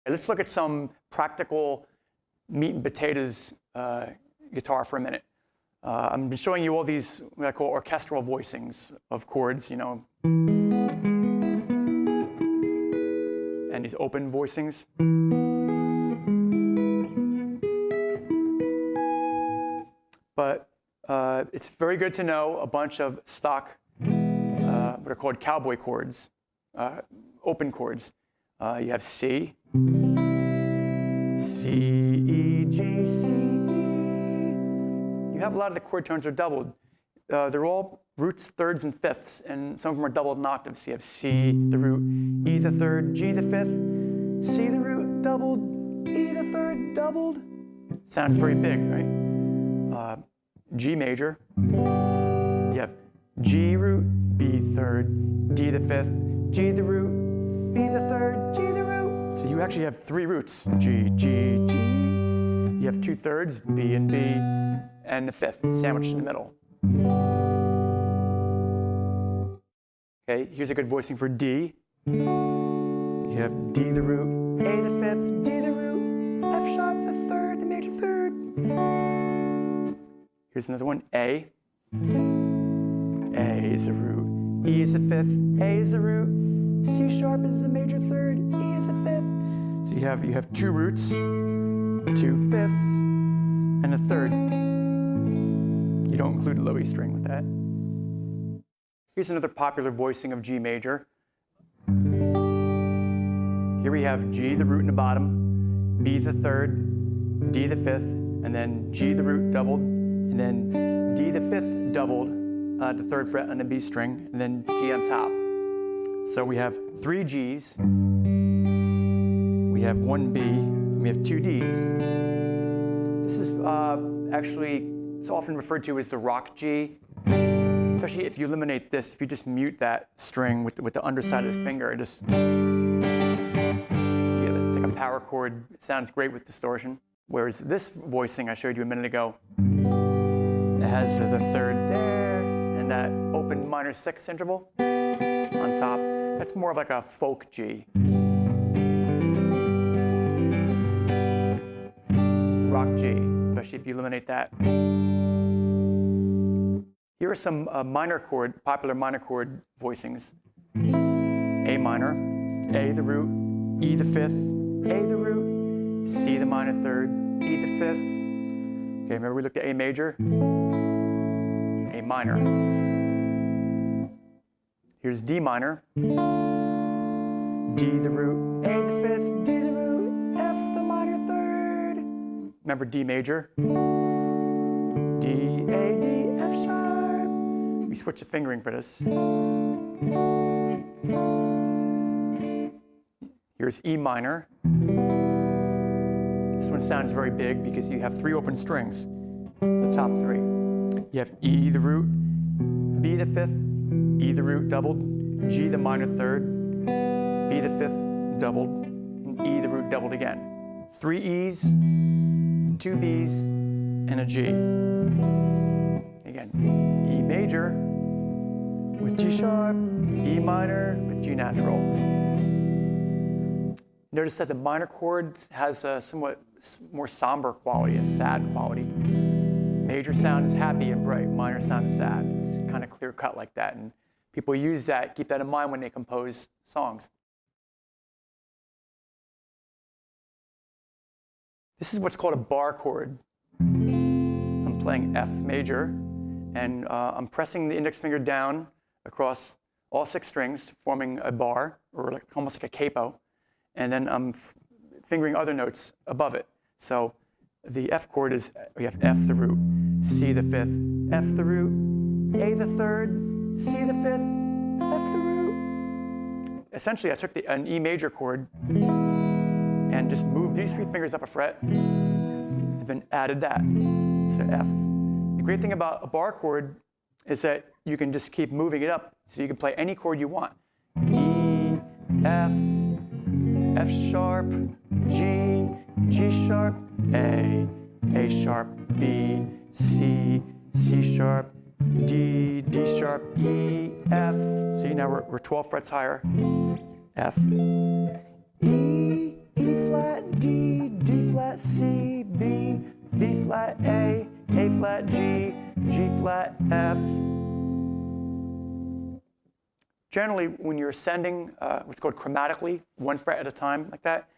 Let's look at some practical meat and potatoes guitar for a minute. I'm showing you all these what I call orchestral voicings of chords, you know, and these open voicings. But it's very good to know a bunch of stock, what are called cowboy chords, open chords. You have C, C, E, G, C, E. You have a lot of the chord tones are doubled. They're all roots, thirds, and fifths, and some of them are doubled in octaves. So you have C, the root, E, the third, G, the fifth, C, the root, doubled, E, the third, doubled. Sounds very big, right? G major. You have G root, B third, D the fifth, G the root, B the third, G the root. So you actually have three roots, G, G, G. You have 2/3, B and B, and the fifth sandwiched in the middle. Okay, here's a good voicing for D. You have D the root, A the fifth, D the root, F sharp the third, the major third. Here's another one, A. A is the root, E is the fifth, A is the root, C sharp is the major third, E is the fifth. So you have two roots, 2 fifths, and a third. You don't include a low E string with that. Here's another popular voicing of G major. Here we have G the root in the bottom, B the third, D the fifth, and then G the root doubled, and then D the fifth doubled, the third fret on the B string, and then G on top. So we have 3 Gs, we have 1 B, and we have 2 Ds. This is actually, it's often referred to as the rock G, especially if you eliminate this, if you just mute that string with the underside of this finger, it just, yeah, it's like a power chord. It sounds great with distortion. Whereas this voicing I showed you a minute ago, it has the third there, and that open minor 6th interval on top. That's more of like a folk G. Rock G, especially if you eliminate that. Here are some popular minor chord voicings. A minor, A the root, E the fifth, A the root, C the minor third, E the fifth. Okay, remember we looked at A major? A minor. Here's D minor. D the root, A the fifth, D the root, F the minor third. Remember D major? D, A, D, F sharp. We switch the fingering for this. Here's E minor. This one sounds very big because you have 3 open strings, the top 3. You have E the root, B the fifth, E the root doubled, G the minor third, B the fifth doubled, and E the root doubled again. 3 E's, 2 B's, and a G. Again, E major with G sharp, E minor with G natural. Notice that the minor chord has a somewhat more somber quality, a sad quality. Major sound is happy and bright, minor sound is sad. It's kind of clear cut like that, and people use that, keep that in mind when they compose songs. This is what's called a bar chord. I'm playing F major, and I'm pressing the index finger down across all 6 strings, forming a bar, or almost like a capo, and then I'm fingering other notes above it. So the F chord is, we have F the root, C the fifth, F the root, A the third, C the fifth, F the root. Essentially, I took an E major chord and just moved these 3 fingers up a fret, and then added that, so F. The great thing about a bar chord is that you can just keep moving it up, so you can play any chord you want. E, F, F sharp, G, G sharp, A sharp, B, C, C sharp, D, D sharp, E, F. See, now we're 12 frets higher. F, E, E flat. flat, D, D flat, C, B, B flat, A flat, G, G flat, F. Generally, when you're ascending what's called chromatically, one fret at a time like that,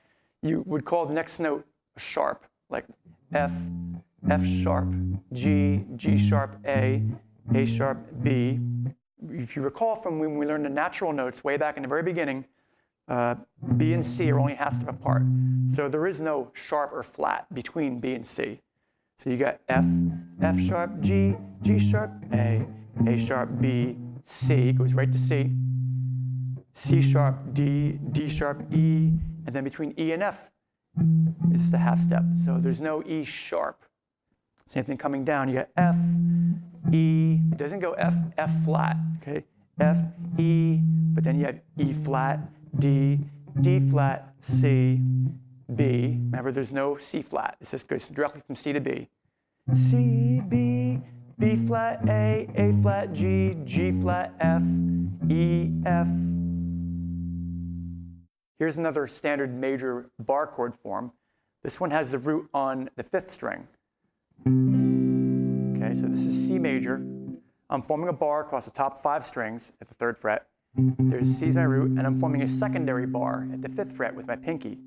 you would call the next note a sharp, like F, F sharp, G, G sharp, A sharp, B. If you recall from when we learned the natural notes way back in the very beginning, B and C are only half step apart. So there is no sharp or flat between B and C. So you got F, F sharp, G, G sharp, A sharp, B, C, goes right to C, C sharp, D, D sharp, E, and then between E and F is just a half step. So there's no E sharp. Same thing coming down, you got F, E, it doesn't go F, F flat, okay? F, E, but then you have E flat, D, D flat, C, B. Remember, there's no C flat. This just goes directly from C to B. C, B, B flat, A flat, G, G flat, F, E, F. Here's another standard major bar chord form. This one has the root on the 5th string. Okay, so this is C major. I'm forming a bar across the top 5 strings at the 3rd fret. There's C's my root, and I'm forming a secondary bar at the 5th fret with my pinky.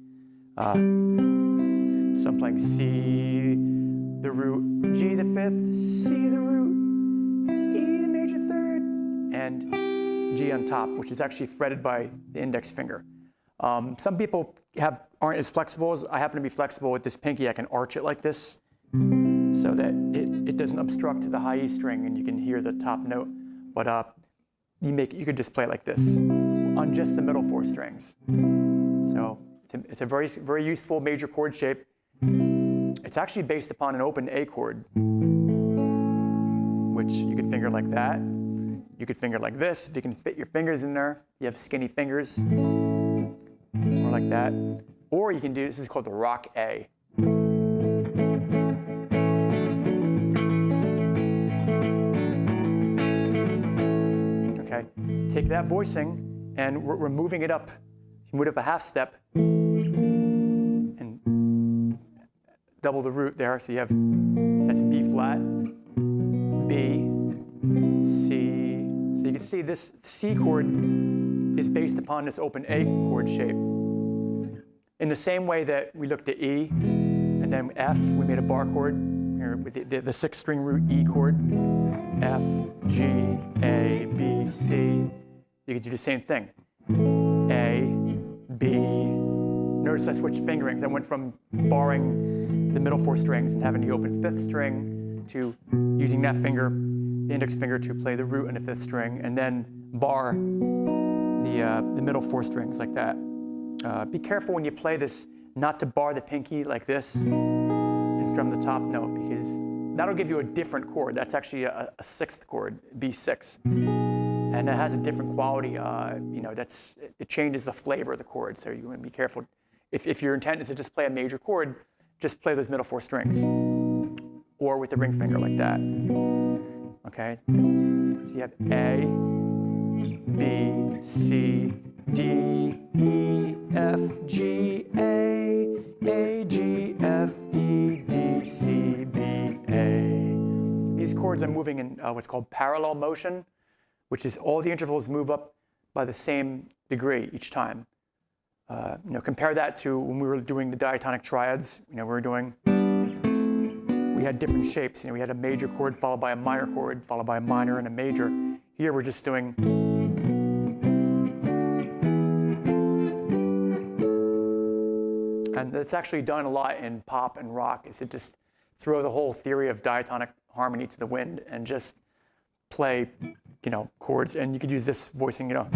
So I'm playing C, the root, G the 5th, C the root, E the major 3rd, and G on top, which is actually fretted by the index finger. Some people aren't as flexible as I happen to be flexible with this pinky. I can arch it like this so that it doesn't obstruct the high E string and you can hear the top note. But you could just play it like this on just the middle 4 strings. So it's a very, very useful major chord shape. It's actually based upon an open A chord, which you could finger like that. You could finger like this. If you can fit your fingers in there, you have skinny fingers. Or like that. Or you can do, this is called the rock A. Okay, take that voicing and we're moving it up. You move it up a half step and double the root there. So you have, that's B flat, B, C. So you can see this C chord is based upon this open A chord shape. In the same way that we looked at E, and then F, we made a bar chord here with the 6th string root E chord, F, G, A, B, C. You could do the same thing. A, B. Notice I switched fingerings. I went from barring the middle 4 strings and having the open 5th string to using that finger, the index finger, to play the root in the 5th string, and then bar the middle 4 strings like that. Be careful when you play this not to bar the pinky like this and strum the top note, because that'll give you a different chord. That's actually a 6th chord, B6. And it has a different quality. It changes the flavor of the chord, so you want to be careful. If your intent is to just play a major chord, just play those middle 4 strings. Or with the ring finger like that. Okay? So you have A, B, C, D, E, F, G, A, G, F, E, D, C, B, A. These chords are moving in what's called parallel motion, which is all the intervals move up by the same degree each time. Compare that to when we were doing the diatonic triads. We had different shapes. We had a major chord followed by a minor chord, followed by a minor and a major. Here we're just doing. And it's actually done a lot in pop and rock, is to just throw the whole theory of diatonic harmony to the wind and just play, chords. And you could use this voicing, Right?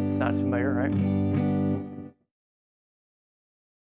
It sounds familiar, right?